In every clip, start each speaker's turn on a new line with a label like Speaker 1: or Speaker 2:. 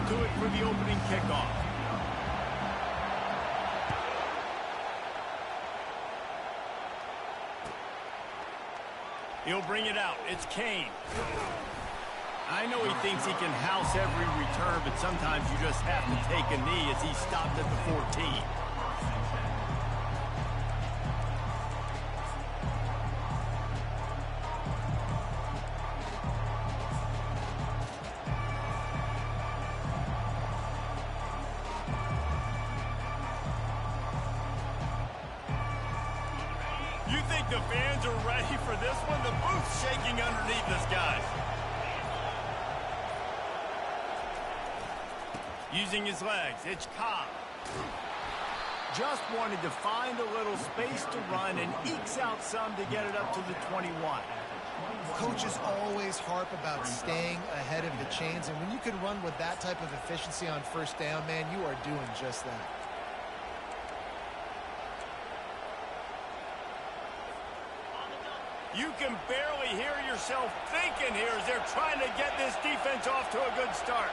Speaker 1: to it for the opening kickoff. He'll bring it out. It's Kane. I know he thinks he can house every return, but sometimes you just have to take a knee as he stopped at the 14. You think the fans are ready for this one? The booth's shaking underneath us, guys. Using his legs, it's ncaa. Just wanted to find a little space to run and ekes out some to get it up to the 21.
Speaker 2: Coaches always harp about staying ahead of the chains, and when you can run with that type of efficiency on first down, man, you are doing just that.
Speaker 1: You can barely hear yourself thinking here as they're trying to get this defense off to a good start.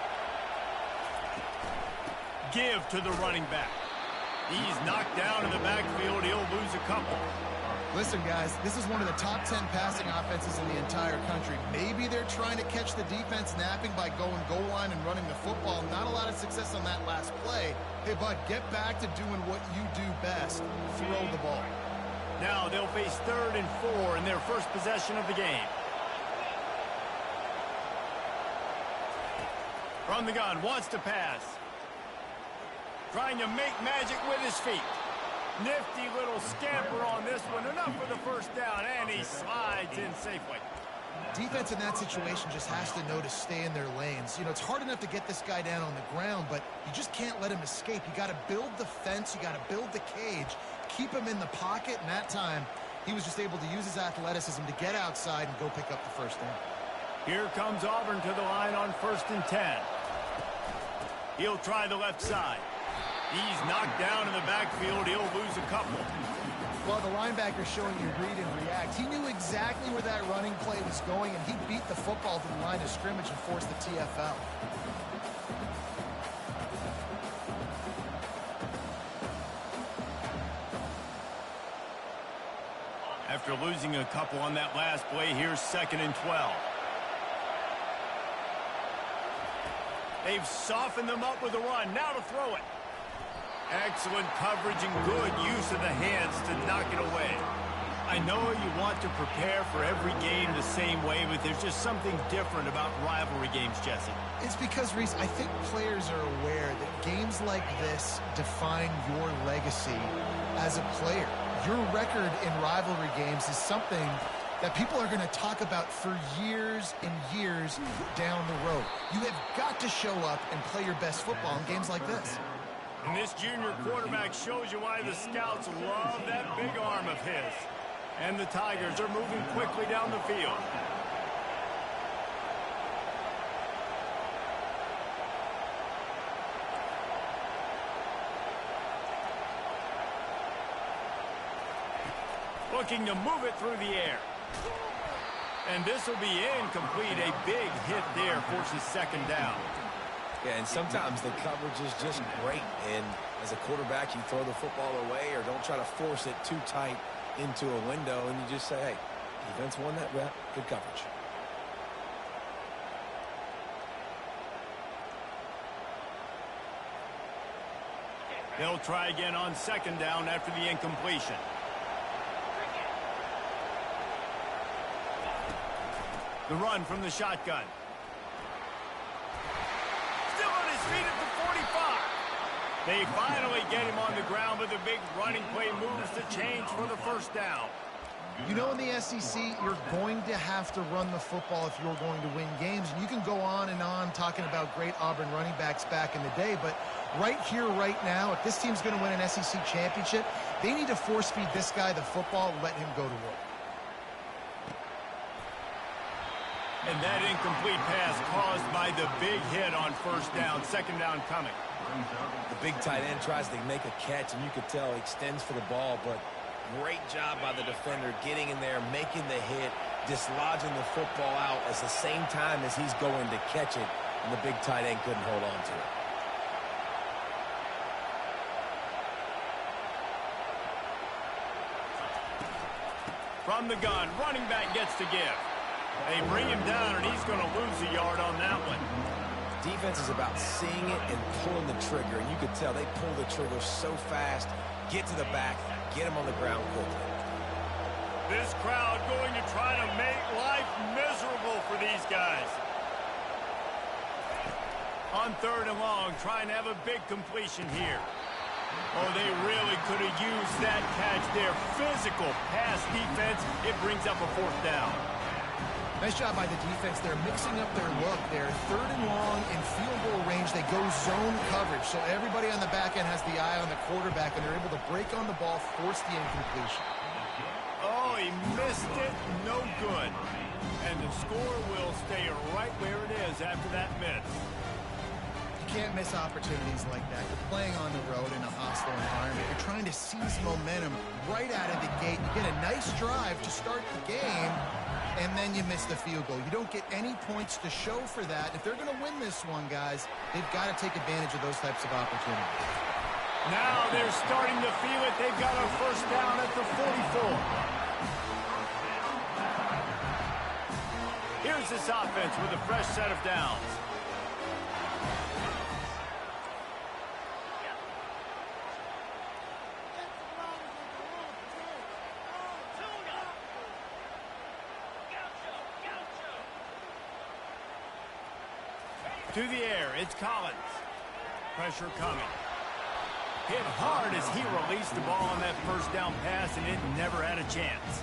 Speaker 1: Give to the running back. He's knocked down in the backfield. He'll lose a couple.
Speaker 2: Listen, guys, this is one of the top 10 passing offenses in the entire country. Maybe they're trying to catch the defense napping by going goal line and running the football. Not a lot of success on that last play. Hey, bud, get back to doing what you do best. Throw the ball.
Speaker 1: Now they'll face 3rd and 4 in their first possession of the game. From the gun, wants to pass. Trying to make magic with his feet. Nifty little scamper on this one. Enough for the first down, and he slides in safely.
Speaker 2: Defense in that situation just has to know to stay in their lanes. You know, it's hard enough to get this guy down on the ground, but you just can't let him escape. You got to build the fence. You got to build the cage. Keep him in the pocket, and that time, he was just able to use his athleticism to get outside and go pick up the first down.
Speaker 1: Here comes Auburn to the line on 1st and 10. He'll try the left side. He's knocked down in the backfield. He'll lose a couple.
Speaker 2: Well, the linebacker's showing you read and react. He knew exactly where that running play was going, and he beat the football to the line of scrimmage and forced the TFL.
Speaker 1: After losing a couple on that last play, here's 2nd and 12. They've softened them up with a run. Now to throw it. Excellent coverage and good use of the hands to knock it away. I know you want to prepare for every game the same way, but there's just something different about rivalry games, Jesse.
Speaker 2: It's because, Reese, I think players are aware that games like this define your legacy as a player. Your record in rivalry games is something that people are going to talk about for years and years down the road. You have got to show up and play your best football in games like this.
Speaker 1: And this junior quarterback shows you why the scouts love that big arm of his. And the Tigers are moving quickly down the field. Looking to move it through the air. And this will be incomplete. A big hit there forces 2nd down.
Speaker 3: Yeah, and sometimes the coverage is just great. And as a quarterback, you throw the football away or don't try to force it too tight into a window, and you just say, hey, defense won that rep, good coverage.
Speaker 1: They'll try again on 2nd down after the incompletion. The run from the shotgun. Still on his feet at the 45. They finally get him on the ground, but the big running play moves the chains for the first down.
Speaker 2: You know, in the SEC, you're going to have to run the football if you're going to win games. And you can go on and on talking about great Auburn running backs back in the day, but right here, right now, if this team's going to win an SEC championship, they need to force feed this guy the football and let him go to work.
Speaker 1: And that incomplete pass caused by the big hit on 1st down. 2nd down coming.
Speaker 3: The big tight end tries to make a catch, and you could tell he extends for the ball, but great job by the defender getting in there, making the hit, dislodging the football out at the same time as he's going to catch it. and the big tight end couldn't hold on to it.
Speaker 1: From the gun, running back gets to give. They bring him down, and he's going to lose a yard on that one.
Speaker 3: Defense is about seeing it and pulling the trigger, and you could tell they pull the trigger so fast, get to the back, get him on the ground quickly.
Speaker 1: This crowd going to try to make life miserable for these guys. On 3rd and long, trying to have a big completion here. Oh, they really could have used that catch there. Physical pass defense. It brings up a 4th down.
Speaker 2: Nice job by the defense. They're mixing up their look. They're 3rd and long in field goal range. They go zone coverage. So everybody on the back end has the eye on the quarterback, and they're able to break on the ball, force the incompletion.
Speaker 1: Oh, he missed it. No good. And the score will stay right where it is after that miss.
Speaker 2: You can't miss opportunities like that. You're playing on the road in a hostile environment. You're trying to seize momentum right out of the gate. You get a nice drive to start the game, and then you miss the field goal. You don't get any points to show for that. If they're going to win this one, guys, they've got to take advantage of those types of opportunities.
Speaker 1: Now they're starting to feel it. They've got a 1st down at the 44. Here's this offense with a fresh set of downs. To the air, it's Collins. Pressure coming. Hit hard as he released the ball on that 1st down pass, and it never had a chance.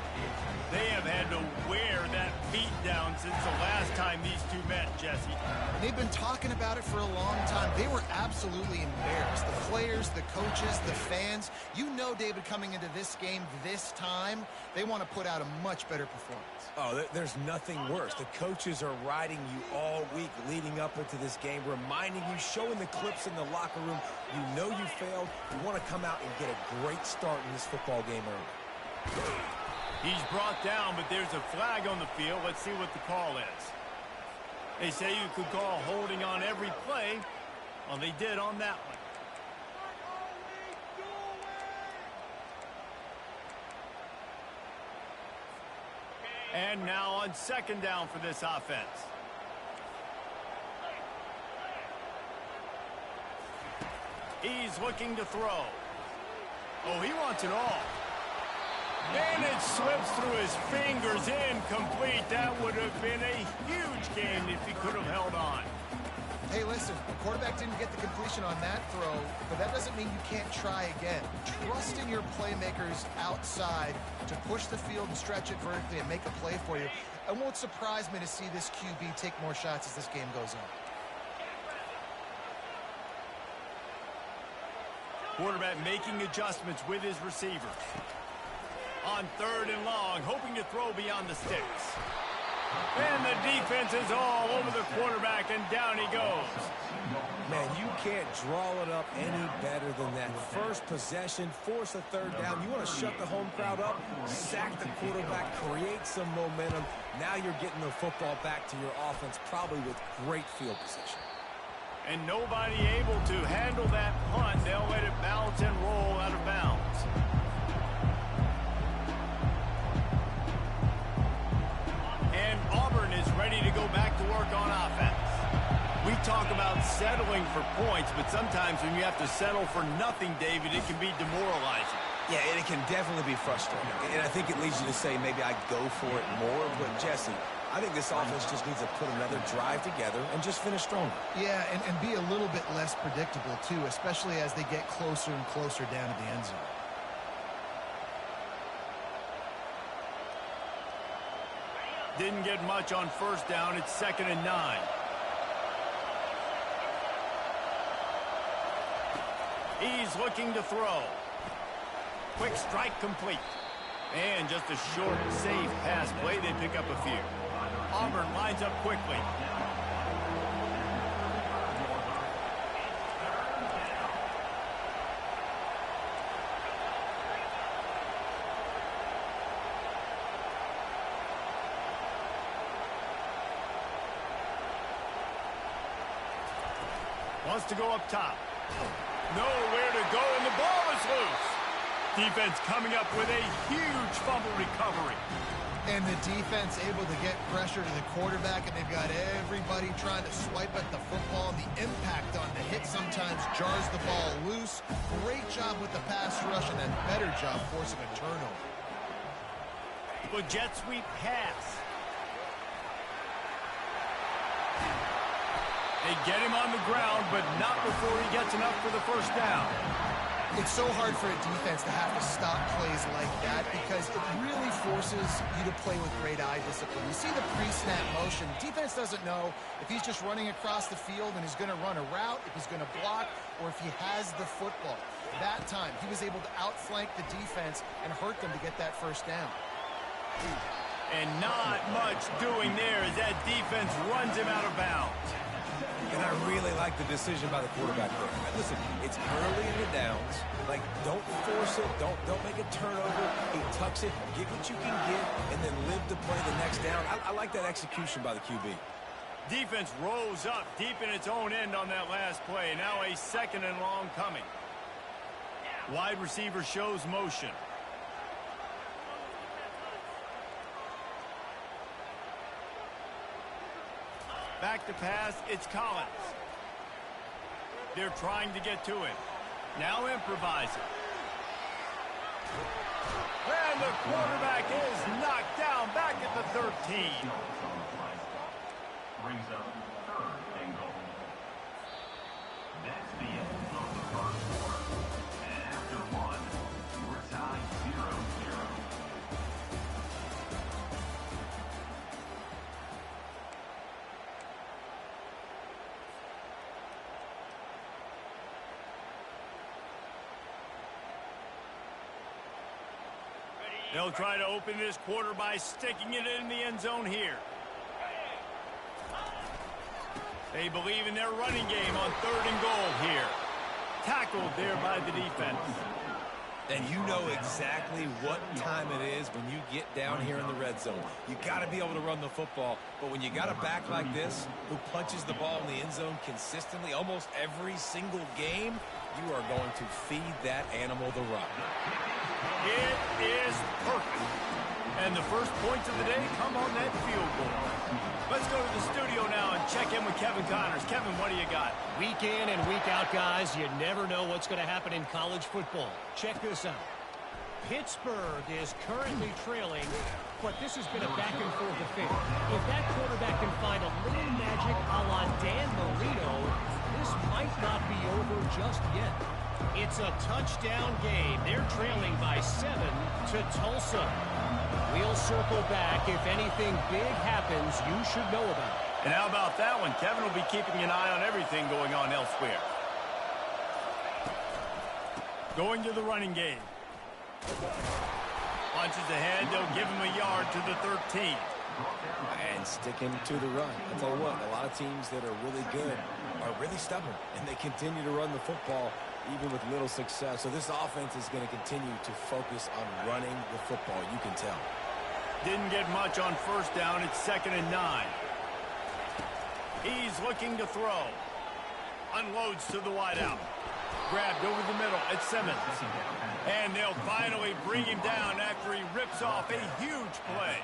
Speaker 1: They have had to wear that beat down since the last time these two met, Jesse.
Speaker 2: They've been talking about it for a long time. They were absolutely embarrassed. The players, the coaches, the fans. You know, David, coming into this game this time, they want to put out a much better performance.
Speaker 3: Oh, there's nothing worse. The coaches are riding you all week leading up into this game, reminding you, showing the clips in the locker room. You know you failed. You want to come out and get a great start in this football game early.
Speaker 1: He's brought down, but there's a flag on the field. Let's see what the call is. They say you could call holding on every play. Well, they did on that one. And now on 2nd down for this offense. He's looking to throw. Oh, he wants it all. And it slips through his fingers, incomplete. That would have been a huge gain if he could have held on.
Speaker 2: Hey, listen, the quarterback didn't get the completion on that throw, but that doesn't mean you can't try again. Trust in your playmakers outside to push the field and stretch it vertically and make a play for you. It won't surprise me to see this QB take more shots as this game goes on.
Speaker 1: Quarterback making adjustments with his receiver. On 3rd and long, hoping to throw beyond the sticks. And the defense is all over the quarterback, and down he goes.
Speaker 3: Man, you can't draw it up any better than that. First possession, force a 3rd down. You want to shut the home crowd up, sack the quarterback, create some momentum. Now you're getting the football back to your offense, probably with great field position.
Speaker 1: And nobody able to handle that punt. They'll let it bounce and roll out of bounds. And Auburn is ready to go back to work on offense. We talk about settling for points, but sometimes when you have to settle for nothing, David, it can be demoralizing.
Speaker 3: Yeah, and it can definitely be frustrating. And I think it leads you to say maybe I go for it more. But, Jesse, I think this offense just needs to put another drive together and just finish stronger.
Speaker 2: Yeah, and be a little bit less predictable, too, especially as they get closer and closer down to the end zone.
Speaker 1: Didn't get much on 1st down. It's 2nd and 9. He's looking to throw. Quick strike complete. And just a short, safe pass play. They pick up a few. Auburn lines up quickly. Wants to go up top. Nowhere to go, and the ball is loose. Defense coming up with a huge fumble recovery.
Speaker 2: And the defense able to get pressure to the quarterback, and they've got everybody trying to swipe at the football. The impact on the hit sometimes jars the ball loose. Great job with the pass rush, and then better job forcing a turnover.
Speaker 1: Well, jet sweep pass. They get him on the ground, but not before he gets enough for the first down.
Speaker 2: It's so hard for a defense to have to stop plays like that because it really forces you to play with great eye discipline. You see the pre-snap motion. Defense doesn't know if he's just running across the field and he's going to run a route, if he's going to block, or if he has the football. That time, he was able to outflank the defense and hurt them to get that first down.
Speaker 1: And not much doing there as that defense runs him out of bounds.
Speaker 3: And I really like the decision by the quarterback there. Listen, it's early in the downs. Like, don't force it. Don't make a turnover. He tucks it, get what you can get, and then live to play the next down. I like that execution by the QB.
Speaker 1: Defense rose up deep in its own end on that last play. Now a 2nd and long coming. Wide receiver shows motion. Back to pass, it's Collins. They're trying to get to him. Now improvising. And the quarterback is knocked down back at the 13.
Speaker 4: Brings up 3rd and goal. That's the end of the first quarter. And after one, we're tied 0-0.
Speaker 1: They'll try to open this quarter by sticking it in the end zone here. They believe in their running game on 3rd and goal here. Tackled there by the defense.
Speaker 3: And you know exactly what time it is when you get down here in the red zone. You got to be able to run the football, but when you got a back like this who punches the ball in the end zone consistently almost every single game, you are going to feed that animal the rock.
Speaker 1: It is perfect. And the first points of the day come on that field goal. Let's go to the studio now and check in with Kevin Connors. Kevin, what do you got?
Speaker 5: Week in and week out, guys, you never know what's going to happen in college football. Check this out. Pittsburgh is currently trailing, but this has been a back-and-forth affair. If that quarterback can find a little magic a la Dan Marino, this might not be over just yet. It's a touchdown game. They're trailing by 7 to Tulsa. We'll circle back. If anything big happens, you should know about it.
Speaker 1: And how about that one? Kevin will be keeping an eye on everything going on elsewhere. Going to the running game. Punches ahead. They'll give him a yard to the 13.
Speaker 3: And sticking to the run. I'll tell you what, a lot of teams that are really good are really stubborn, and they continue to run the football even with little success. So this offense is going to continue to focus on running the football, you can tell.
Speaker 1: Didn't get much on 1st down. It's 2nd and 9. He's looking to throw. Unloads to the wideout. Grabbed over the middle. It's Simmons. And they'll finally bring him down after he rips off a huge play.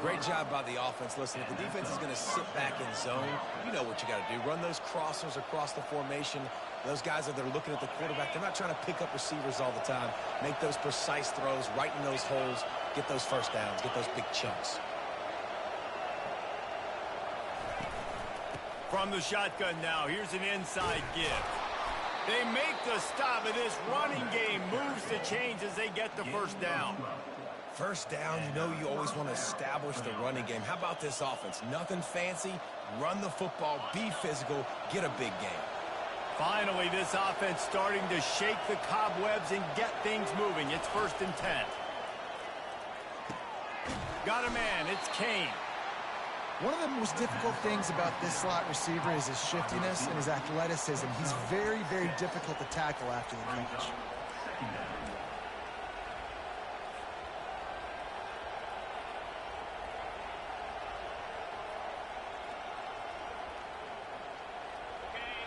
Speaker 3: Great job by the offense. Listen, if the defense is going to sit back in zone, you know what you got to do. Run those crossers across the formation. Those guys that are looking at the quarterback, they're not trying to pick up receivers all the time. Make those precise throws, right in those holes, get those first downs, get those big chunks.
Speaker 1: From the shotgun now, here's an inside give. They make the stop, and this running game moves the chains as they get the first down.
Speaker 3: First down, you know you always want to establish the running game. How about this offense? Nothing fancy. Run the football, be physical, get a big game.
Speaker 1: Finally, this offense starting to shake the cobwebs and get things moving. It's 1st and 10. Got a man. It's Kane.
Speaker 2: One of the most difficult things about this slot receiver is his shiftiness and his athleticism. He's very, very difficult to tackle after the catch.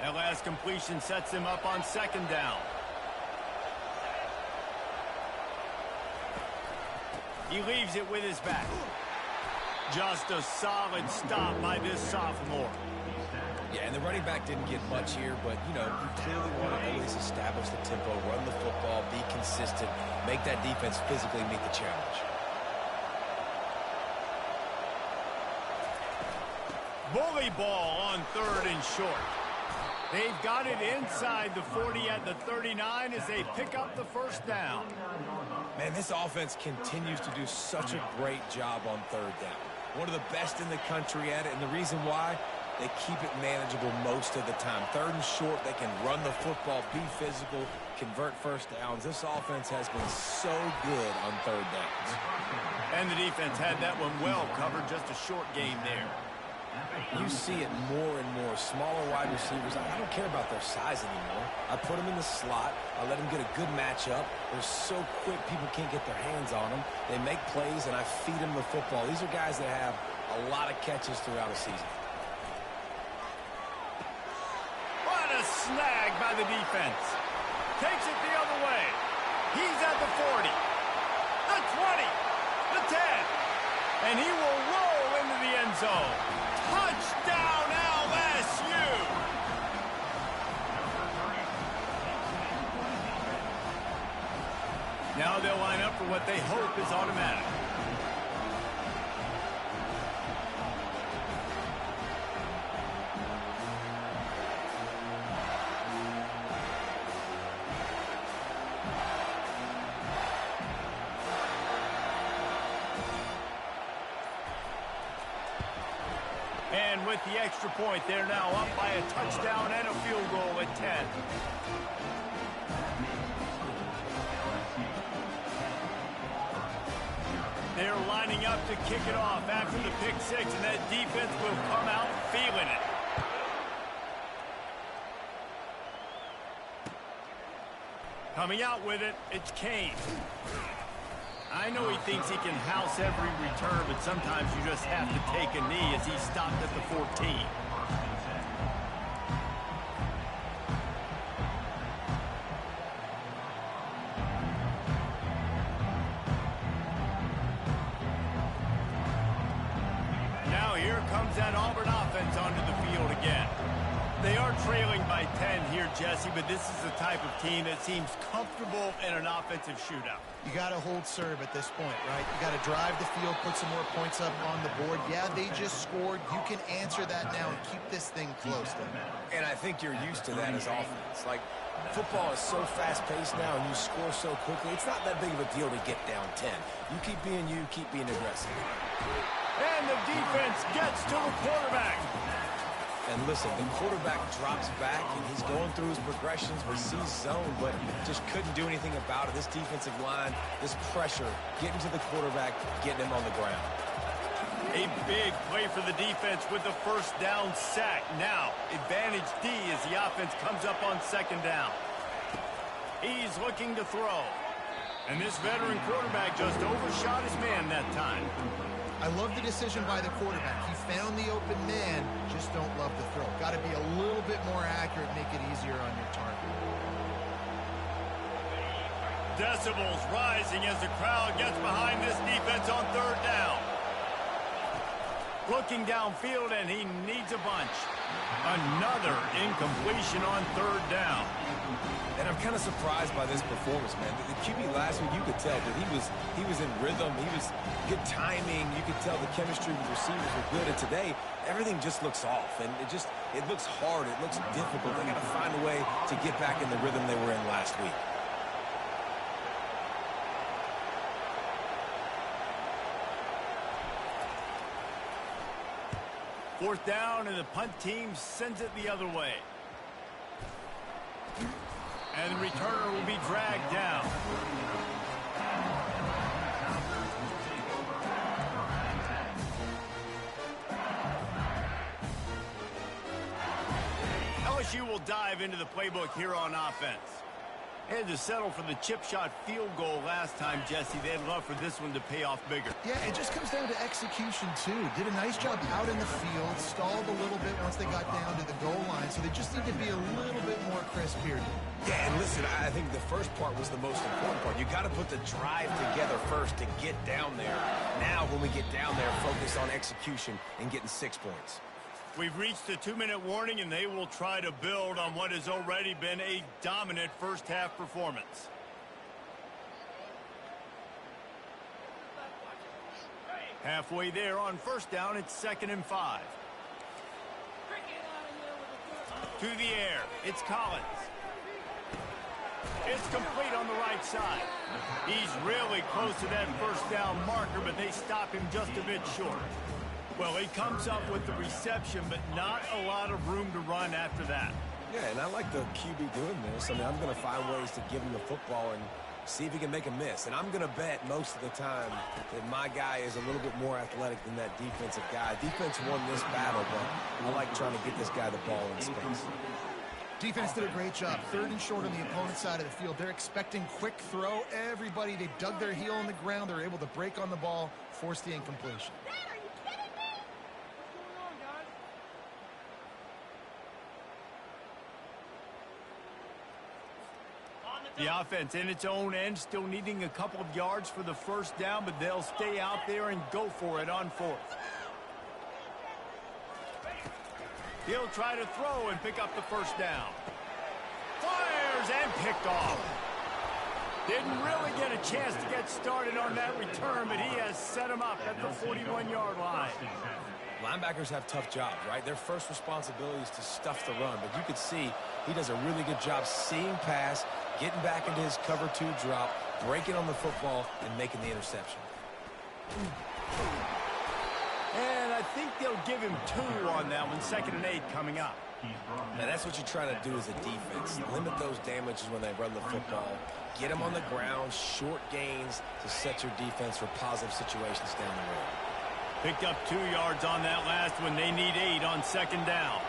Speaker 1: That last completion sets him up on second down. He leaves it with his back. Just a solid stop by this sophomore.
Speaker 3: Yeah, and the running back didn't get much here, but, you know, you clearly want to always establish the tempo, run the football, be consistent, make that defense physically meet the challenge.
Speaker 1: Bully ball on third and short. They've got it inside the 40 at the 39 as they pick up the first down.
Speaker 3: Man, this offense continues to do such a great job on third down. One of the best in the country at it, and the reason why, they keep it manageable most of the time. Third and short, they can run the football, be physical, convert first downs. This offense has been so good on third downs.
Speaker 1: And the defense had that one well covered, just a short game there.
Speaker 3: You see it more and more. Smaller wide receivers, I don't care about their size anymore. I put them in the slot. I let them get a good matchup. They're so quick, people can't get their hands on them. They make plays, and I feed them the football. These are guys that have a lot of catches throughout a season.
Speaker 1: What a snag by the defense. Takes it the other way. He's at the 40, the 20, the 10, and he will roll into the end zone. Touchdown, LSU! Now they'll line up for what they hope is automatic. And with the extra point, they're now up by a touchdown and a field goal at 10. They're lining up to kick it off after the pick six, and that defense will come out feeling it. Coming out with it, it's Kane. I know he thinks he can house every return, but sometimes you just have to take a knee as he stopped at the 14. Now here comes that Auburn offense onto the field again. They are trailing by 10 here, Jesse, but this is the type of team that seems comfortable in an offensive shootout.
Speaker 2: You got to hold serve at this point, right? You got to drive the field, put some more points up on the board. Yeah, they just scored. You can answer that now and keep this thing close.
Speaker 3: And I think you're used to that as offense. Like, football is so fast-paced now, and you score so quickly, it's not that big of a deal to get down 10. You keep being you, keep being aggressive.
Speaker 1: And the defense gets to the quarterback.
Speaker 3: And listen, the quarterback drops back, and he's going through his progressions, but sees zone, but just couldn't do anything about it. This defensive line, this pressure, getting to the quarterback, getting him on the ground.
Speaker 1: A big play for the defense with the first down sack. Now, advantage D as the offense comes up on second down. He's looking to throw. And this veteran quarterback just overshot his man that time.
Speaker 2: I love the decision by the quarterback. He found the open man, just don't love the throw. Got to be a little bit more accurate, make it easier on your target.
Speaker 1: Decibels rising as the crowd gets behind this defense on third down. Looking downfield, and he needs a bunch. Another incompletion on third down.
Speaker 3: And I'm kind of surprised by this performance, man. The QB last week, you could tell that he was in rhythm. He was good timing. You could tell the chemistry with receivers were good. And today, everything just looks off. And it looks hard. It looks difficult. They got to find a way to get back in the rhythm they were in last week.
Speaker 1: Fourth down, and the punt team sends it the other way. And the returner will be dragged down. LSU will dive into the playbook here on offense. They had to settle for the chip shot field goal last time, Jesse. They'd love for this one to pay off bigger.
Speaker 2: Yeah, it just comes down to execution, too. Did a nice job out in the field, stalled a little bit once they got down to the goal line, so they just need to be a little bit more crisp here.
Speaker 3: Yeah, and listen, I think the first part was the most important part. You got to put the drive together first to get down there. Now, when we get down there, focus on execution and getting 6 points.
Speaker 1: We've reached the 2-minute warning, and they will try to build on what has already been a dominant first-half performance. Halfway there on first down, it's 2nd and 5. To the air, it's Collins. It's complete on the right side. He's really close to that first down marker, but they stop him just a bit short. Well, he comes up with the reception, but not a lot of room to run after that.
Speaker 3: Yeah, and I like the QB doing this. I mean, I'm going to find ways to give him the football and see if he can make a miss. And I'm going to bet most of the time that my guy is a little bit more athletic than that defensive guy. Defense won this battle, but I like trying to get this guy the ball in space.
Speaker 2: Defense did a great job. 3rd and short on the opponent's side of the field. They're expecting quick throw. Everybody, they dug their heel in the ground. They're able to break on the ball, force the incompletion.
Speaker 1: The offense in its own end, still needing a couple of yards for the first down, but they'll stay out there and go for it on 4th. He'll try to throw and pick up the first down. Fires and picked off. Didn't really get a chance to get started on that return, but he has set him up at the 41-yard line.
Speaker 3: Linebackers have tough jobs, right? Their first responsibility is to stuff the run, but you could see he does a really good job seeing pass, getting back into his cover 2 drop, breaking on the football, and making the interception.
Speaker 1: And I think they'll give him 2 on that one. 2nd and 8 coming up.
Speaker 3: Now, that's what you try to do as a defense. Limit those damages when they run the football. Get them on the ground, short gains to set your defense for positive situations down the road.
Speaker 1: Picked up 2 yards on that last one. They need 8 on 2nd down.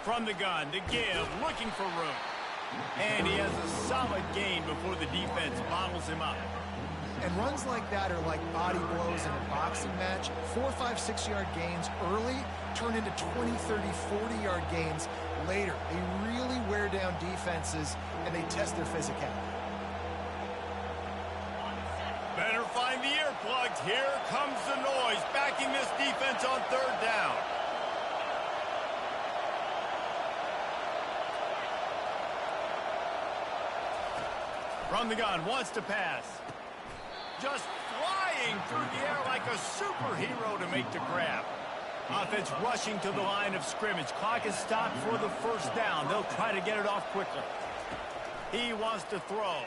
Speaker 1: From the gun, to give, looking for room. And he has a solid gain before the defense bottles him up.
Speaker 2: And runs like that are like body blows in a boxing match. 4, 5, 6-yard gains early turn into 20, 30, 40-yard gains later. They really wear down defenses, and they test their physicality.
Speaker 1: Better find the earplugs. Here comes the noise, backing this defense on 3rd down. From the gun, wants to pass. Just flying through the air like a superhero to make the grab. Offense rushing to the line of scrimmage. Clock is stopped for the first down. They'll try to get it off quickly. He wants to throw.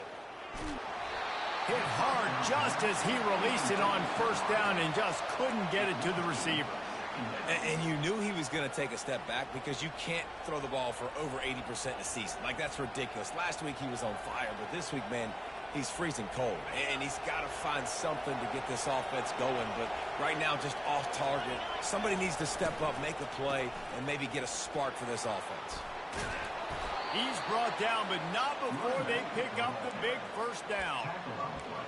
Speaker 1: Hit hard just as he released it on first down and just couldn't get it to the receiver.
Speaker 3: And you knew he was going to take a step back because you can't throw the ball for over 80% in a season. Like, that's ridiculous. Last week he was on fire, but this week, man, he's freezing cold. And he's got to find something to get this offense going. But right now, just off target. Somebody needs to step up, make a play, and maybe get a spark for this offense.
Speaker 1: He's brought down, but not before they pick up the big first down.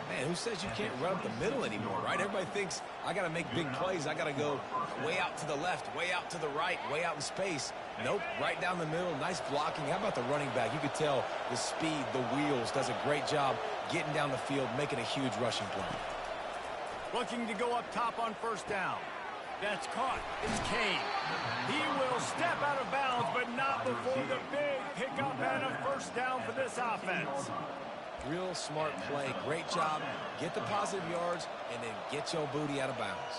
Speaker 3: Man, who says you can't run up the middle anymore, right? Everybody thinks I got to make big plays. I got to go way out to the left, way out to the right, way out in space. Nope, right down the middle. Nice blocking. How about the running back? You could tell the speed, the wheels, does a great job getting down the field, making a huge rushing play.
Speaker 1: Looking to go up top on first down. That's caught. It's Kane. He will step out of bounds, but not before the big pickup and a first down for this offense.
Speaker 3: Real smart play. Great job. Get the positive yards, and then get your booty out of bounds.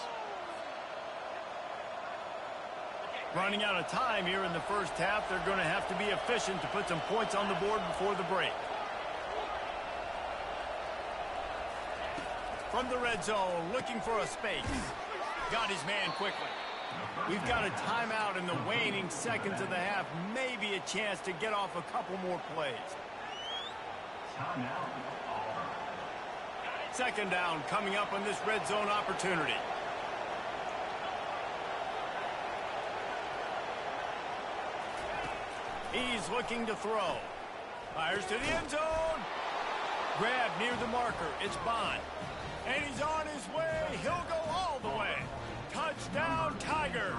Speaker 1: Running out of time here in the first half. They're going to have to be efficient to put some points on the board before the break. From the red zone, looking for a space. Got his man quickly. We've got a timeout in the waning seconds of the half. Maybe a chance to get off a couple more plays. Second down coming up on this red zone opportunity. He's looking to throw. Fires to the end zone. Grab near the marker. It's Bond. And he's on his way. He'll go all the way. Touchdown, Tigers.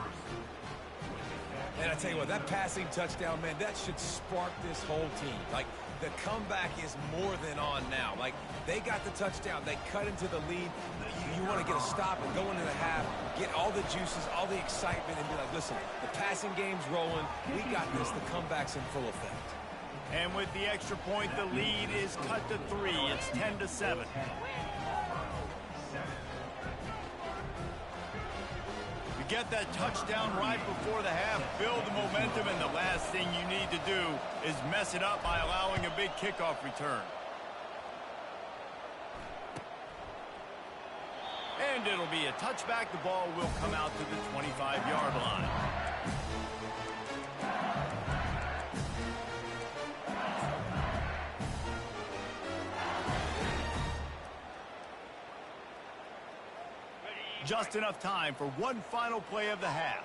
Speaker 3: And I tell you what, that passing touchdown, man, that should spark this whole team. Like, the comeback is more than on now. Like, they got the touchdown. They cut into the lead. You want to get a stop and go into the half, get all the juices, all the excitement, and be like, listen, the passing game's rolling. We got this. The comeback's in full effect.
Speaker 1: And with the extra point, the lead is cut to 3. It's 10-7. You get that touchdown right before the half, build the momentum, and the last thing you need to do is mess it up by allowing a big kickoff return. And it'll be a touchback. The ball will come out to the 25-yard line. Just enough time for one final play of the half.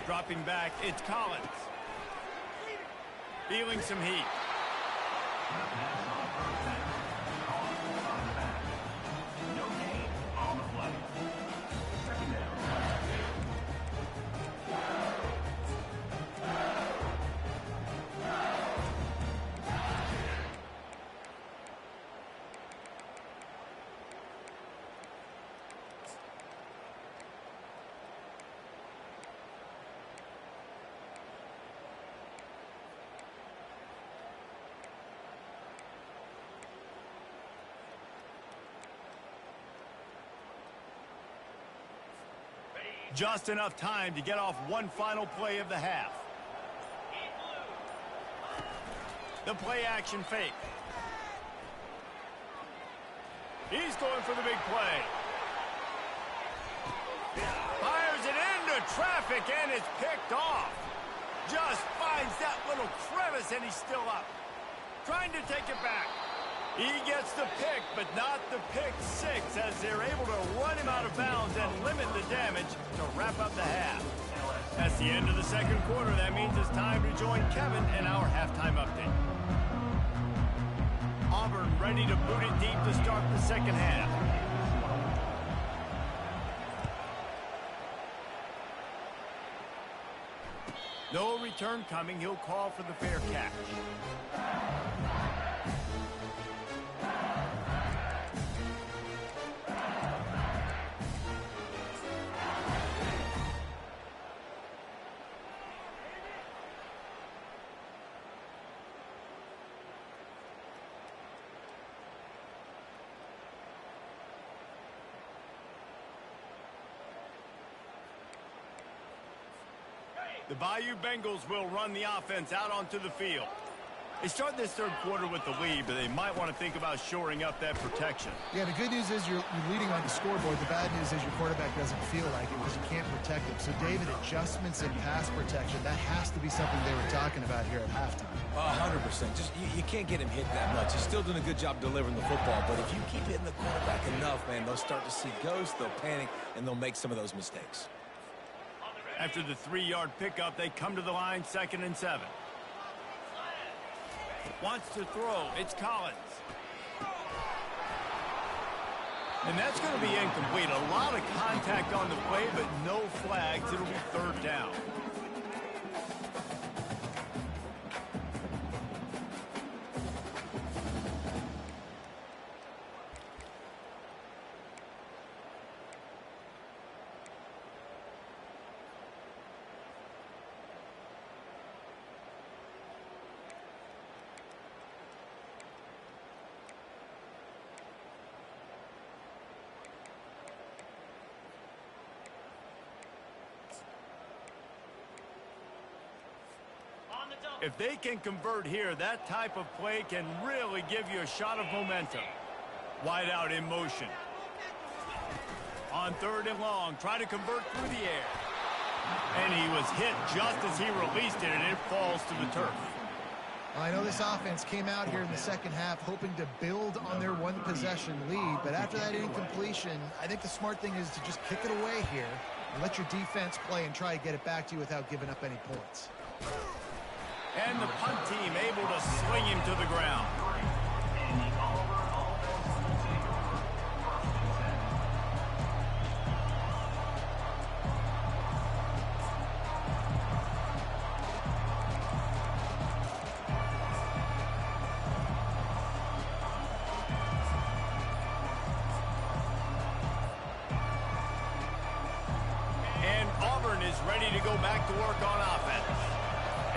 Speaker 1: Dropping back, it's Collins. Feeling some heat.
Speaker 4: No gain on the play. Second down.
Speaker 1: Just enough time to get off one final play of the half. The play action fake. He's going for the big play. Fires it into traffic and it's picked off. Just finds that little crevice and he's still up. Trying to take it back. He gets the pick, but not the pick six, as they're able to run him out of bounds and limit the damage to wrap up the half. That's the end of the second quarter. That means it's time to join Kevin in our halftime update. Auburn ready to boot it deep to start the second half. No return coming. He'll call for the fair catch. The Bayou Bengals will run the offense out onto the field. They start this third quarter with the lead, but they might want to think about shoring up that protection.
Speaker 2: Yeah, the good news is you're leading on the scoreboard. The bad news is your quarterback doesn't feel like it because you can't protect him. So, David, adjustments in pass protection, that has to be something they were talking about here at halftime.
Speaker 3: 100%. Just you can't get him hit that much. He's still doing a good job delivering the football, but if you keep hitting the quarterback enough, man, they'll start to see ghosts, they'll panic, and they'll make some of those mistakes.
Speaker 1: After the 3-yard pickup, they come to the line, 2nd and 7. Wants to throw. It's Collins. And that's going to be incomplete. A lot of contact on the play, but no flags. It'll be 3rd down. If they can convert here, that type of play can really give you a shot of momentum. Wide out in motion. On 3rd and long, try to convert through the air. And he was hit just as he released it, and it falls to the turf.
Speaker 2: I know this offense came out here in the second half hoping to build on their one-possession lead, but after that incompletion, I think the smart thing is to just kick it away here Let your defense play and try to get it back to you without giving up any points.
Speaker 1: And the punt team able to sling him to the ground. Is ready to go back to work on offense.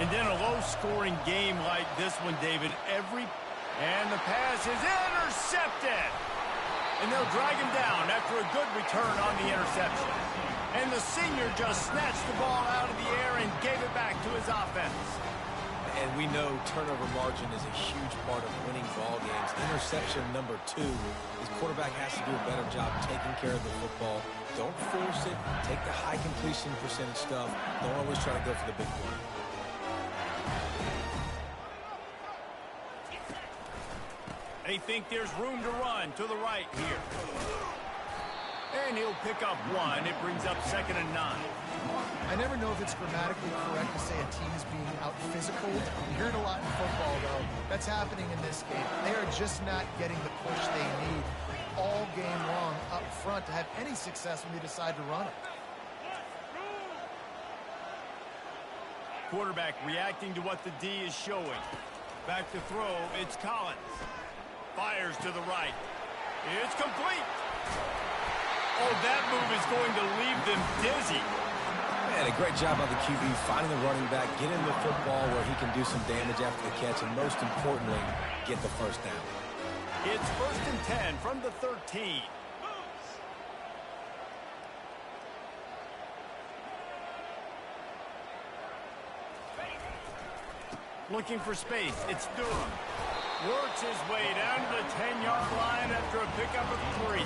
Speaker 1: And then a low-scoring game like this one, David, and the pass is intercepted. And they'll drag him down after a good return on the interception. And the senior just snatched the ball out of the air and gave it back to his offense.
Speaker 3: And we know turnover margin is a huge part of winning ball games. Interception number 2. His quarterback has to do a better job taking care of the football. Don't force it. Take the high completion percentage stuff. Don't always try to go for the big one.
Speaker 1: They think there's room to run to the right here. And he'll pick up 1. It brings up 2nd and 9.
Speaker 2: I never know if it's grammatically correct to say a team is being out-physical. You hear it a lot in football, though. That's happening in this game. They are just not getting the push they need all game long up front to have any success when they decide to run it.
Speaker 1: Quarterback reacting to what the D is showing. Back to throw, it's Collins. Fires to the right. It's complete. Oh, that move is going to leave them dizzy.
Speaker 3: Man, a great job by the QB finding the running back, getting the football where he can do some damage after the catch, and most importantly, get the first down.
Speaker 1: It's 1st and 10 from the 13. Looking for space. It's Durham. Works his way down to the 10-yard line after a pickup of 3.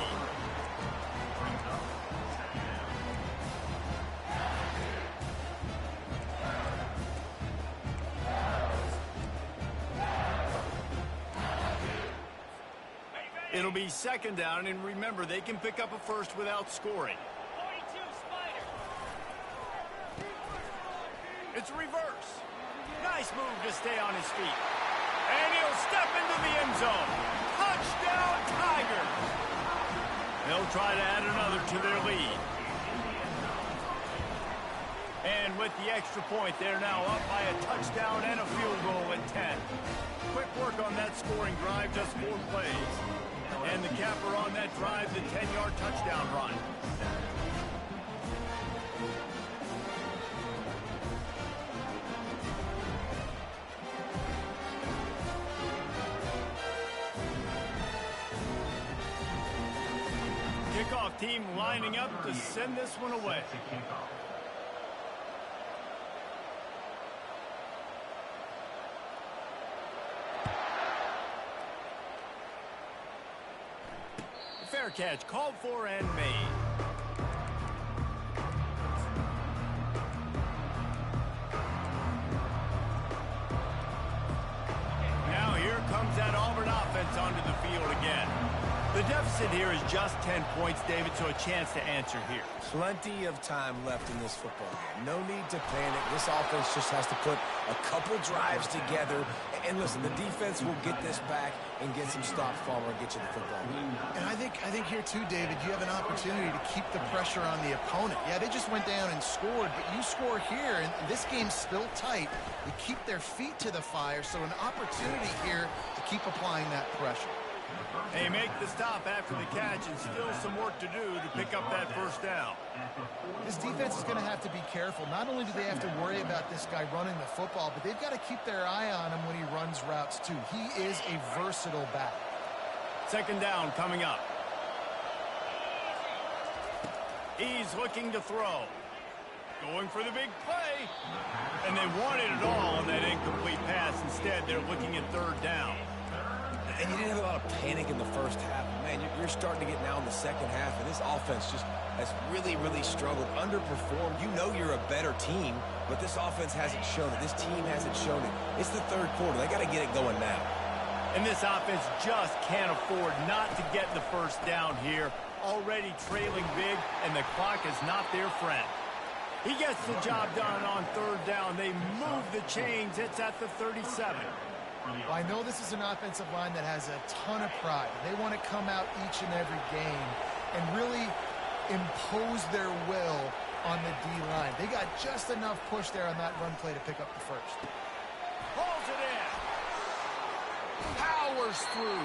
Speaker 1: It'll be 2nd down, and remember, they can pick up a first without scoring. It's a reverse. Nice move to stay on his feet. And he'll step into the end zone. Touchdown, Tigers. They'll try to add another to their lead. And with the extra point, they're now up by a touchdown and a field goal at 10. Quick work on that scoring drive, just 4 plays. And the capper on that drive, the 10-yard touchdown run. Kickoff team lining up to send this one away. Fair catch called for and made. Now here comes that Auburn offense onto the field again. The deficit here is just 10 points, David, so a chance to answer here.
Speaker 3: Plenty of time left in this football game. No need to panic. This offense just has to put a couple drives together. And listen, the defense will get this back and get some stops, Palmer, and get you the football.
Speaker 2: And I think here, too, David, you have an opportunity to keep the pressure on the opponent. Yeah, they just went down and scored, but you score here, and this game's still tight. You keep their feet to the fire, so an opportunity here to keep applying that pressure.
Speaker 1: They make the stop after the catch, and still some work to do to pick up that first down.
Speaker 2: This defense is going to have to be careful. Not only do they have to worry about this guy running the football, but they've got to keep their eye on him when he runs routes, too. He is a versatile back. 2nd down coming up. He's looking to throw. Going for the big play. And they wanted it all on that incomplete pass. Instead, they're looking at 3rd down.
Speaker 3: And you didn't have a lot of panic in the first half. Man, you're starting to get now in the second half, and this offense just has really, really struggled, underperformed. You know you're a better team, but this offense hasn't shown it. This team hasn't shown it. It's the 3rd quarter. They got to get it going now.
Speaker 1: And this offense just can't afford not to get the first down here. Already trailing big, and the clock is not their friend. He gets the job done on third down. They move the chains. It's at the 37.
Speaker 2: Well, I know this is an offensive line that has a ton of pride. They want to come out each and every game and really impose their will on the D-line. They got just enough push there on that run play to pick up the first.
Speaker 1: Pulls it in. Powers through.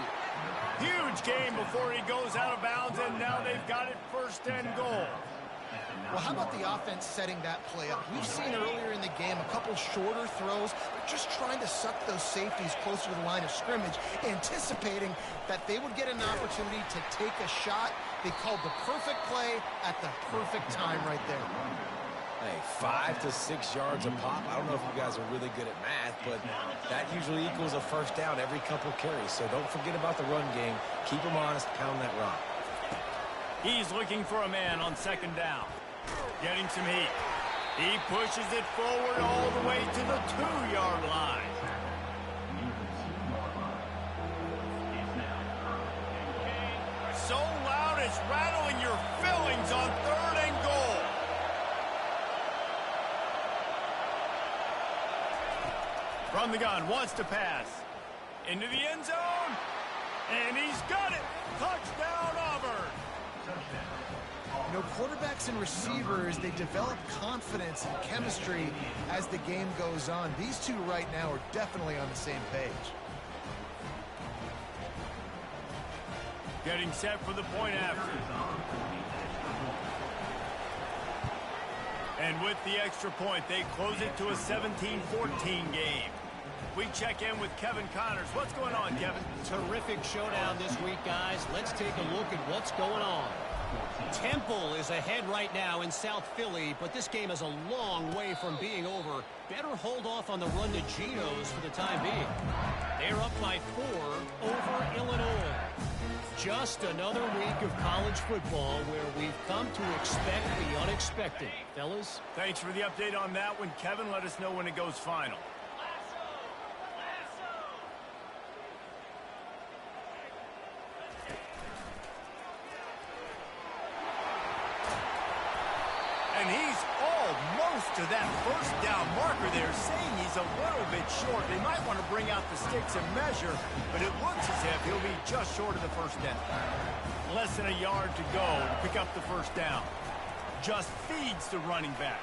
Speaker 1: Huge gain before he goes out of bounds, and now they've got it first and goal.
Speaker 2: Well, how about the offense setting that play up? We've seen earlier in the game a couple shorter throws. They're just trying to suck those safeties closer to the line of scrimmage, anticipating that they would get an opportunity to take a shot. They called the perfect play at the perfect time right there.
Speaker 3: Hey, 5 to 6 yards a pop. I don't know if you guys are really good at math, but that usually equals a first down every couple carries. So don't forget about the run game. Keep them honest, pound that rock.
Speaker 1: He's looking for a man on second down. Getting some heat. He pushes it forward all the way to the 2-yard line. So loud it's rattling your fillings on third and goal. From the gun, wants to pass. Into the end zone. And he's got it. Touchdown, Auburn.
Speaker 2: You know, quarterbacks and receivers, they develop confidence and chemistry as the game goes on. These two right now are definitely on the same page.
Speaker 1: Getting set for the point after. And with the extra point, they close it to a 17-14 game. We check in with Kevin Connors. What's going on, Kevin?
Speaker 5: Terrific showdown this week, guys. Let's take a look at what's going on. Temple is ahead right now in South Philly, but this game is a long way from being over. Better hold off on the run to Geno's for the time being. They're up by 4 over Illinois. Just another week of college football where we've come to expect the unexpected. Fellas?
Speaker 1: Thanks for the update on that one, Kevin. Let us know when it goes final. And he's almost to that first down marker there, saying he's a little bit short. They might want to bring out the sticks and measure, but it looks as if he'll be just short of the first down. Less than a yard to go to pick up the first down. Just feeds the running back.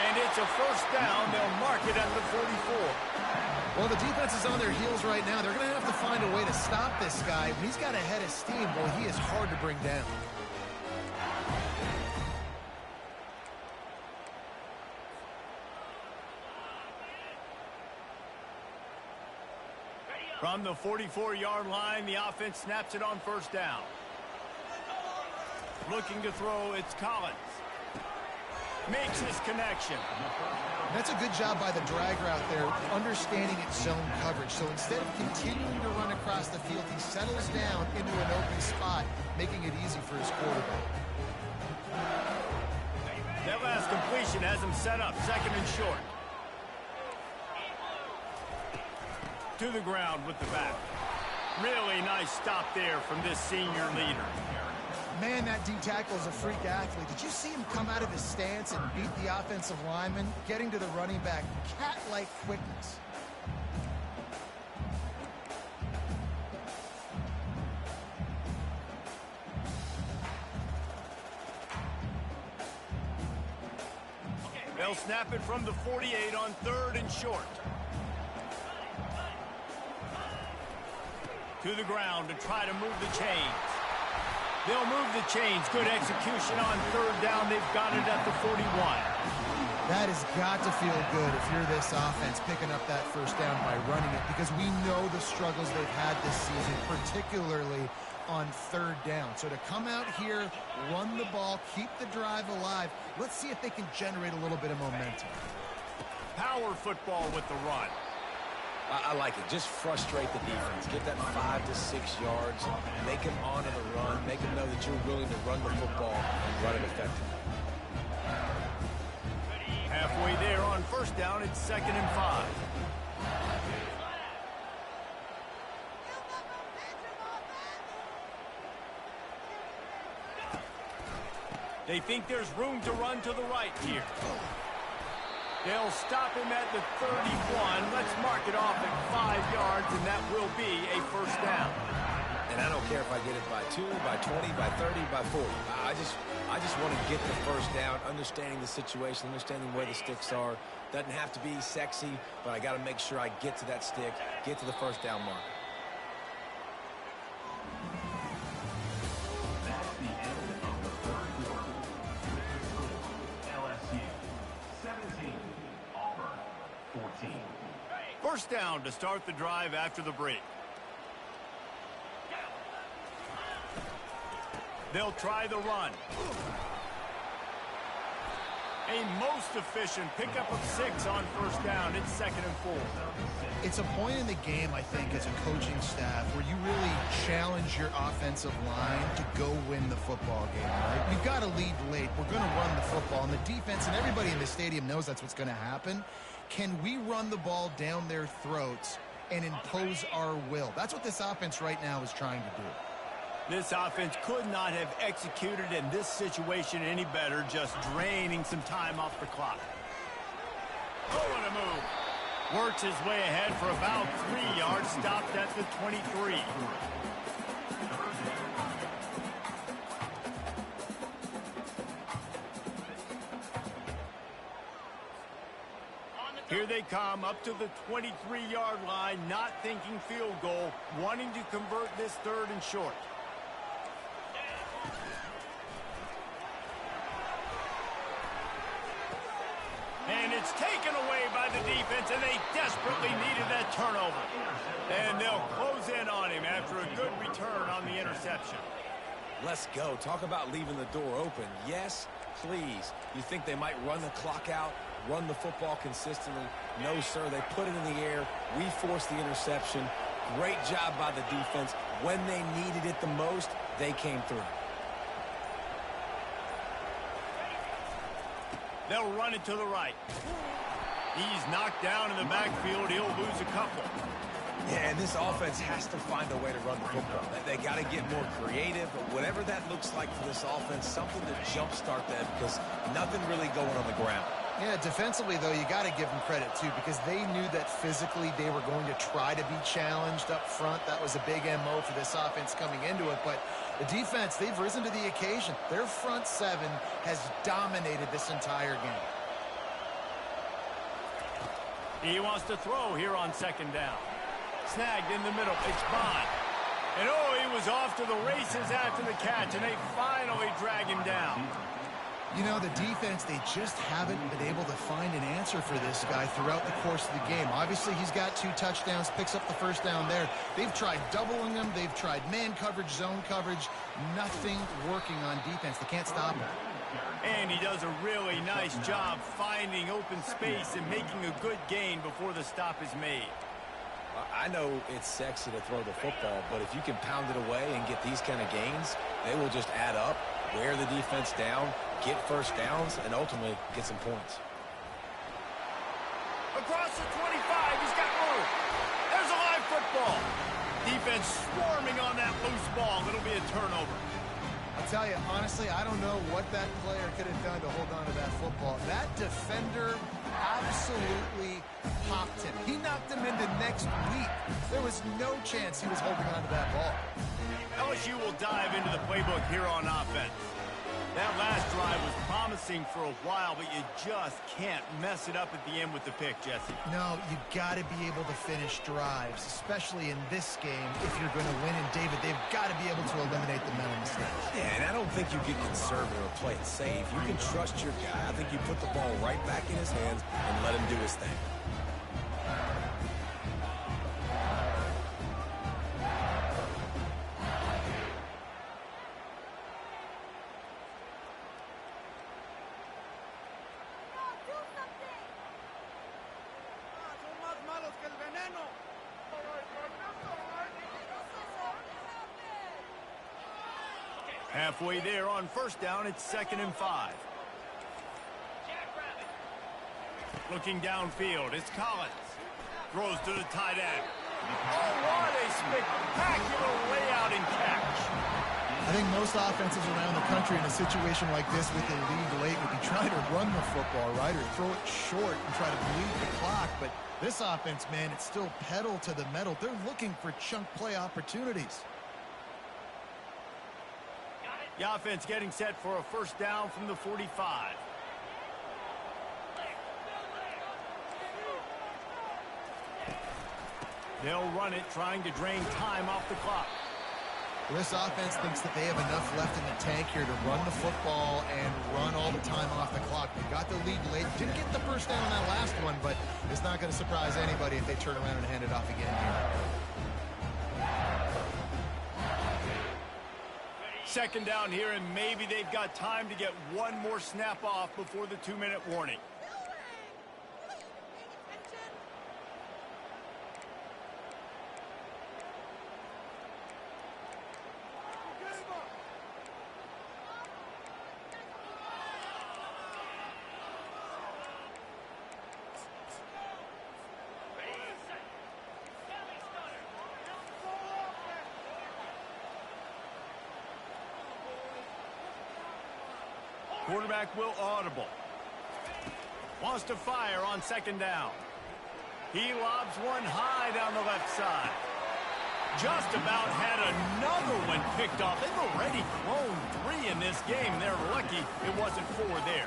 Speaker 1: And it's a first down. They'll mark it at the 44.
Speaker 2: Well, the defense is on their heels right now. They're going to have to find a way to stop this guy. When he's got a head of steam, well, he is hard to bring down.
Speaker 1: From the 44-yard line, the offense snaps it on first down. Looking to throw, it's Collins. Makes his connection.
Speaker 2: That's a good job by the drag route there, understanding its zone coverage. So instead of continuing to run across the field, he settles down into an open spot, making it easy for his quarterback.
Speaker 1: That last completion has him set up, second and short. To the ground with the back. Really nice stop there from this senior leader.
Speaker 2: Man, that D-tackle is a freak athlete. Did you see him come out of his stance and beat the offensive lineman, getting to the running back? Cat-like quickness.
Speaker 1: They'll snap it from the 48 on third and short. To the ground to try to move the chains. They'll move the chains. Good execution on third down. They've got it at the 41.
Speaker 2: That has got to feel good if you're this offense picking up that first down by running it, because we know the struggles they've had this season, particularly on third down. So to come out here, run the ball, keep the drive alive, let's see if they can generate a little bit of momentum.
Speaker 1: Power football with the run.
Speaker 3: I like it. Just frustrate the defense. Get that 5 to 6 yards. Make them honor the run. Make them know that you're willing to run the football and run it effectively.
Speaker 1: Halfway there on first down, it's 2nd and 5. They think there's room to run to the right here. They'll stop him at the 31. Let's mark it off at 5 yards, and that will be a first down.
Speaker 3: And I don't care if I get it by 2, by 20, by 30, by 40. I just want to get the first down, understanding the situation, understanding where the sticks are. Doesn't have to be sexy, but I got to make sure I get to that stick, get to the first down mark.
Speaker 4: That's the end of the third quarter. LSU 17, Auburn 14.
Speaker 1: First down to start the drive after the break. They'll try the run. A most efficient pickup of 6 on first down. It's 2nd and 4.
Speaker 2: It's a point in the game, I think, as a coaching staff where you really challenge your offensive line to go win the football game, right? We've got to lead late. We're going to run the football, and the defense and everybody in the stadium knows that's what's going to happen. Can we run the ball down their throats and impose our will? That's what this offense right now is trying to do.
Speaker 1: This offense could not have executed in this situation any better, just draining some time off the clock. Oh, what a move. Works his way ahead for about 3 yards, stopped at the 23. Here they come up to the 23-yard line, not thinking field goal, wanting to convert this 3rd and short. And it's taken away by the defense, and they desperately needed that turnover. And they'll close in on him after a good return on the interception.
Speaker 3: Let's go. Talk about leaving the door open. Yes, please. You think they might run the clock out, run the football consistently? No, sir. They put it in the air. We forced the interception. Great job by the defense. When they needed it the most, they came through.
Speaker 1: They'll run it to the right. He's knocked down in the backfield. He'll lose a couple.
Speaker 3: Yeah, and this offense has to find a way to run the football. They got to get more creative. But whatever that looks like for this offense, something to jumpstart them because nothing really going on the ground.
Speaker 2: Yeah, defensively, though, you got to give them credit, too, because they knew that physically they were going to try to be challenged up front. That was a big MO for this offense coming into it. But the defense, they've risen to the occasion. Their front 7 has dominated this entire game.
Speaker 1: He wants to throw here on 2nd down. Snagged in the middle. It's Bond. And, oh, he was off to the races after the catch, and they finally drag him down.
Speaker 2: You know, the defense, they just haven't been able to find an answer for this guy throughout the course of the game. Obviously, he's got 2 touchdowns, picks up the first down there. They've tried doubling him. They've tried man coverage, zone coverage. Nothing working on defense. They can't stop him.
Speaker 1: And he does a really nice job finding open space and making a good gain before the stop is made.
Speaker 3: I know it's sexy to throw the football, but if you can pound it away and get these kind of gains, they will just add up, wear the defense down, get first downs, and ultimately get some points.
Speaker 1: Across the 25, he's got room. There's a live football. Defense swarming on that loose ball. It'll be a turnover.
Speaker 2: I'll tell you, honestly, I don't know what that player could have done to hold on to that football. That defender absolutely popped him. He knocked him into next week. There was no chance he was holding on to that ball.
Speaker 1: LSU will dive into the playbook here on offense. That last drive was promising for a while, but you just can't mess it up at the end with the pick, Jesse.
Speaker 2: No, you got to be able to finish drives, especially in this game. If you're going to win, and David, they've got to be able to eliminate the mental mistakes.
Speaker 3: Yeah, and I don't think you get conservative or play it safe. You can trust your guy. I think you put the ball right back in his hands and let him do his thing.
Speaker 1: Halfway there on first down, it's 2nd and 5. Looking downfield, it's Collins. Throws to the tight end. Oh, what a spectacular layout and catch.
Speaker 2: I think most offenses around the country in a situation like this with the lead late would be trying to run the football, right, or throw it short and try to bleed the clock. But this offense, man, it's still pedal to the metal. They're looking for chunk play opportunities.
Speaker 1: The offense getting set for a first down from the 45. They'll run it, trying to drain time off the clock.
Speaker 2: This offense thinks that they have enough left in the tank here to run the football and run all the time off the clock. They got the lead late. Didn't get the first down on that last one, but it's not going to surprise anybody if they turn around and hand it off again here.
Speaker 1: Second down here, and maybe they've got time to get one more snap off before the 2-minute warning. Quarterback will audible. Wants to fire on second down. He lobs one high down the left side. Just about had another one picked off. They've already thrown 3 in this game. They're lucky it wasn't 4 there.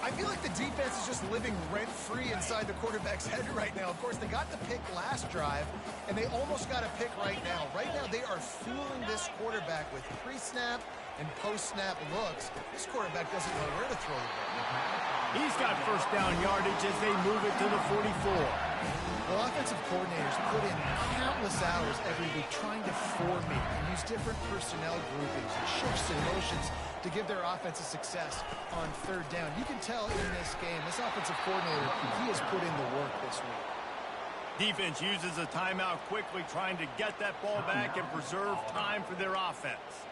Speaker 2: I feel like the defense is just living rent-free inside the quarterback's head right now. Of course, they got the pick last drive, and they almost got a pick right now. Right now, they are fooling this quarterback with pre-snap and post-snap looks. This quarterback doesn't know where to throw the ball.
Speaker 1: He's got first down yardage as they move it to the 44.
Speaker 2: Well, offensive coordinators put in countless hours every week trying to formate and use different personnel groupings and shifts and motions to give their offense a success on third down. You can tell in this game, this offensive coordinator, he has put in the work this week.
Speaker 1: Defense uses a timeout quickly, trying to get that ball back and preserve time for their offense.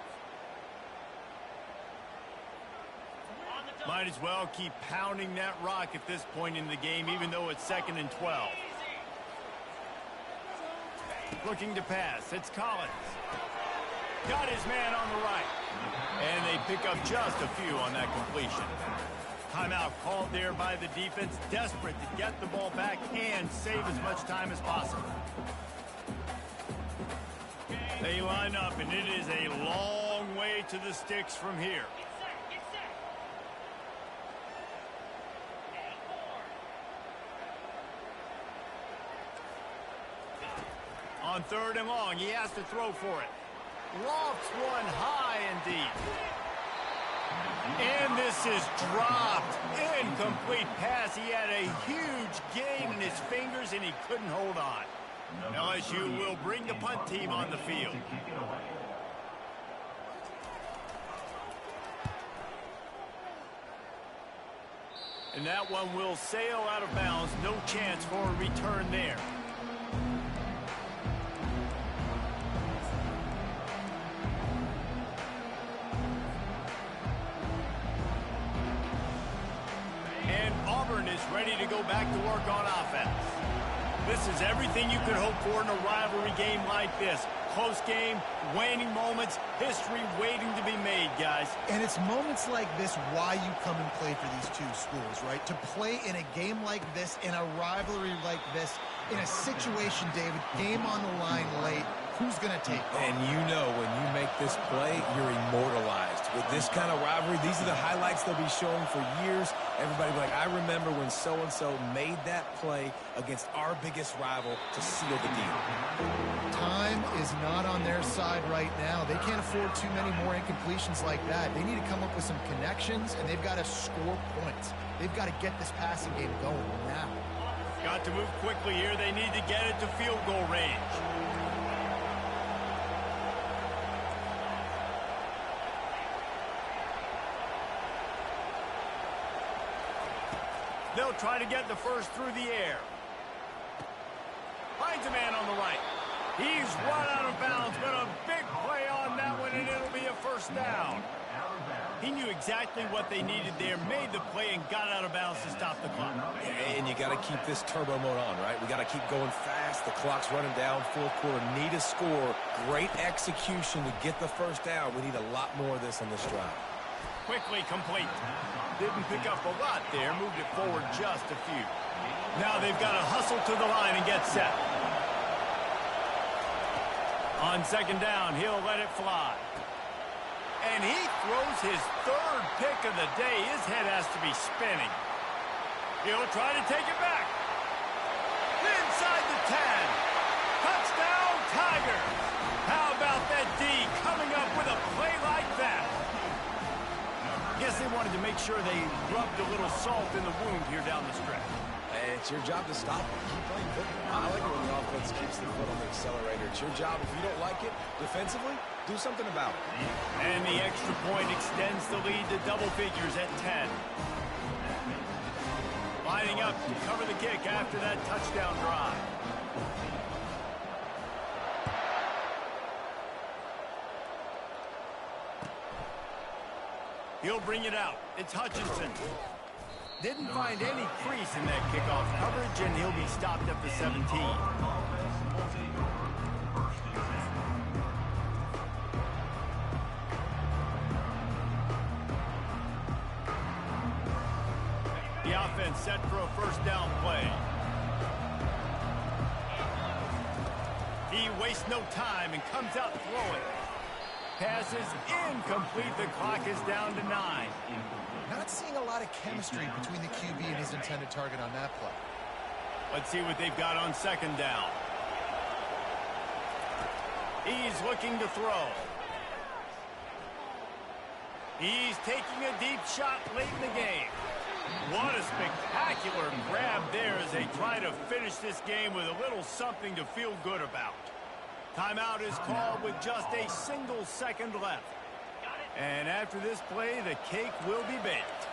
Speaker 1: Might as well keep pounding that rock at this point in the game, even though it's 2nd and 12. Looking to pass. It's Collins. Got his man on the right. And they pick up just a few on that completion. Timeout called there by the defense, desperate to get the ball back and save as much time as possible. They line up, and it is a long way to the sticks from here. On 3rd and long, he has to throw for it. Lofts one high and deep. And this is dropped. Incomplete pass. He had a huge gain in his fingers, and he couldn't hold on. LSU will bring the punt team on the field. And that one will sail out of bounds. No chance for a return there. Is ready to go back to work on offense. This is everything you could hope for in a rivalry game like this. Close game, waning moments, history waiting to be made, guys.
Speaker 2: And it's moments like this why you come and play for these two schools, right? To play in a game like this, in a rivalry like this, in a situation, David, game on the line late, who's going to take it?
Speaker 3: And you know when you make this play, you're immortalized. With this kind of rivalry, these are the highlights they'll be showing for years. Everybody will be like, I remember when so-and-so made that play against our biggest rival to seal the deal.
Speaker 2: Time is not on their side right now. They can't afford too many more incompletions like that. They need to come up with some connections, and they've got to score points. They've got to get this passing game going now.
Speaker 1: Got to move quickly here. They need to get it to field goal range. They'll try to get the first through the air. Finds a man on the right. He's run out of bounds, but a big play on that one, and it'll be a first down.
Speaker 4: Alabama.
Speaker 1: He knew exactly what they needed there, made the play, and got out of bounds to stop the clock.
Speaker 3: And you got to keep this turbo mode on, right? We got to keep going fast. The clock's running down, full quarter. Need a score. Great execution to get the first down. We need a lot more of this on this drive.
Speaker 1: Quickly complete. Didn't pick up a lot there. Moved it forward just a few. Now they've got to hustle to the line and get set. On second down, he'll let it fly. And he throws his third pick of the day. His head has to be spinning. He'll try to take it back. Inside the 10. Touchdown, Tigers. How about that D coming up with a play like that? Guess they wanted to make sure they rubbed a little salt in the wound here down the stretch.
Speaker 3: It's your job to stop it. Keep playing football. I like it when the offense keeps the foot on the accelerator. It's your job. If you don't like it defensively, do something about it.
Speaker 1: And the extra point extends the lead to double figures at 10. Lining up to cover the kick after that touchdown drive. He'll bring it out. It's Hutchinson. Didn't find any crease in that kickoff coverage, and he'll be stopped at the 17. The offense set for a first down play. He wastes no time and comes out throwing. Pass is incomplete. The clock is down to 9.
Speaker 2: Not seeing a lot of chemistry between the QB and his intended target on that play.
Speaker 1: Let's see what they've got on second down. He's looking to throw. He's taking a deep shot late in the game. What a spectacular grab there as they try to finish this game with a little something to feel good about. Timeout is called with just a single second left. And after this play, the cake will be baked.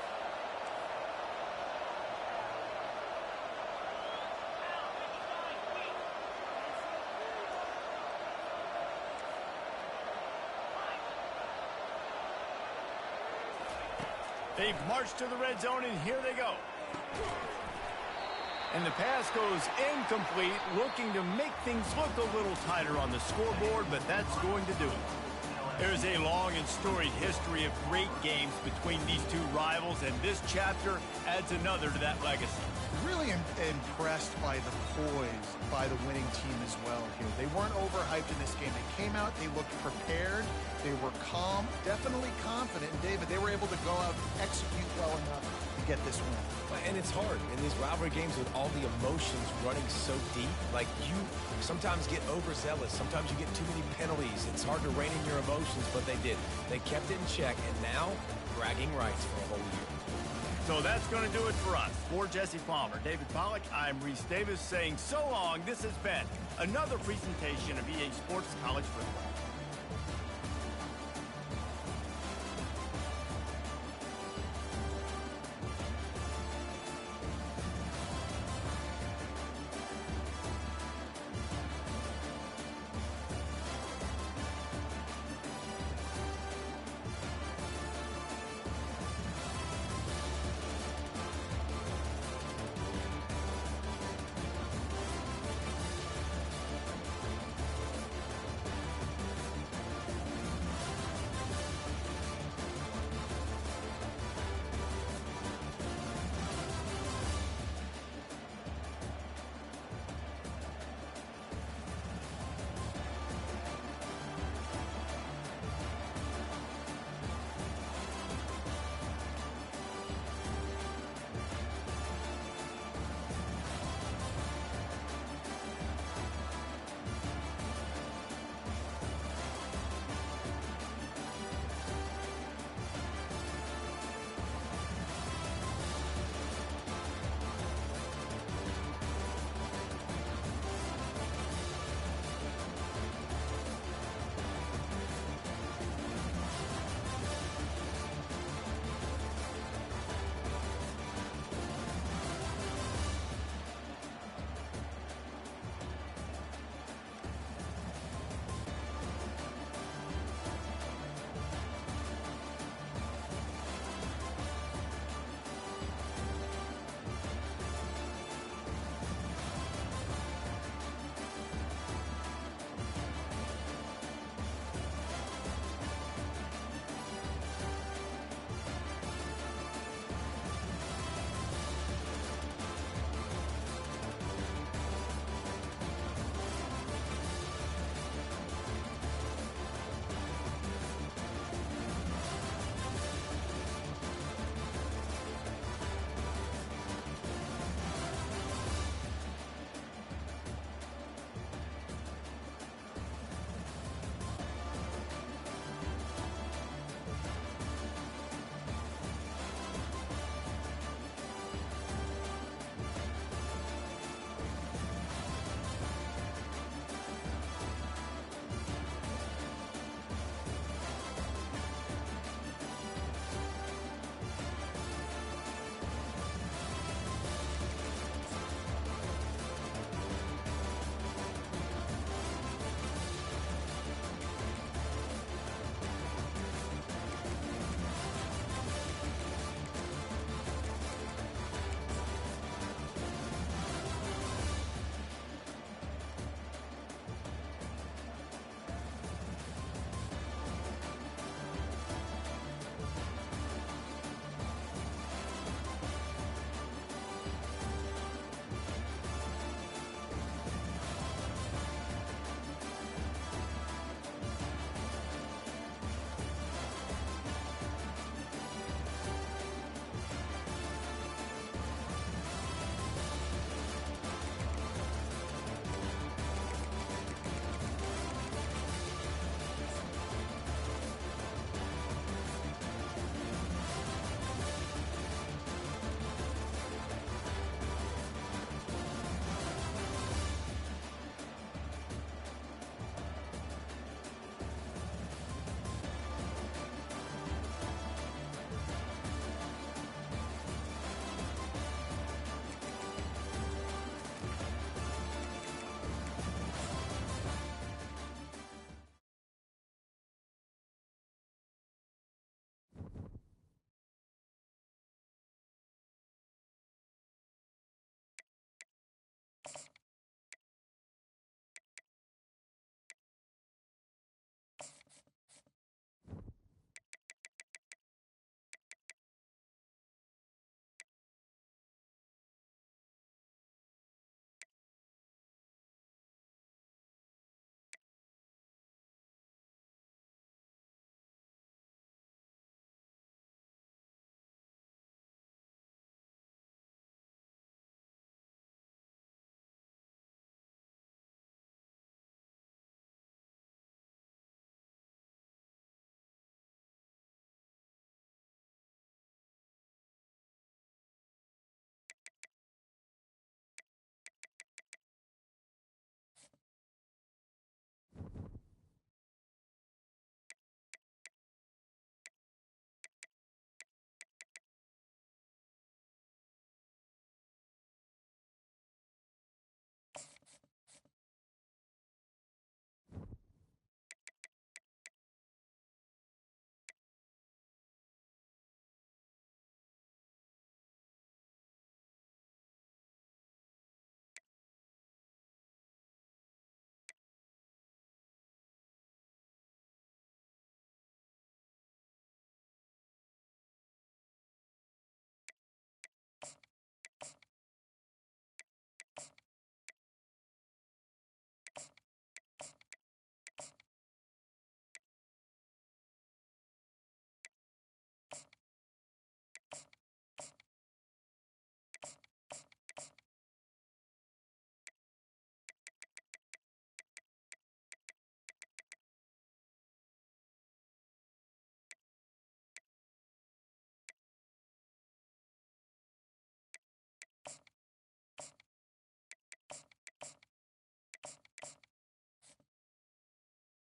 Speaker 1: They've marched to the red zone, and here they go. And the pass goes incomplete, looking to make things look a little tighter on the scoreboard, but that's going to do it. There's a long and storied history of great games between these two rivals, and this chapter adds another to that legacy.
Speaker 2: Really impressed by the poise by the winning team as well here. They weren't overhyped in this game. They came out, they looked prepared, they were calm, definitely confident. And David, they were able to go out and execute well enough to get this win.
Speaker 3: And it's hard in these rivalry games with all the emotions running so deep. Like, you sometimes get overzealous. Sometimes you get too many penalties. It's hard to rein in your emotions, but they did. They kept it in check, and now bragging rights for a whole year.
Speaker 1: So that's going to do it for us. For Jesse Palmer, David Pollack, I'm Reese Davis saying so long. This has been another presentation of EA Sports College Football.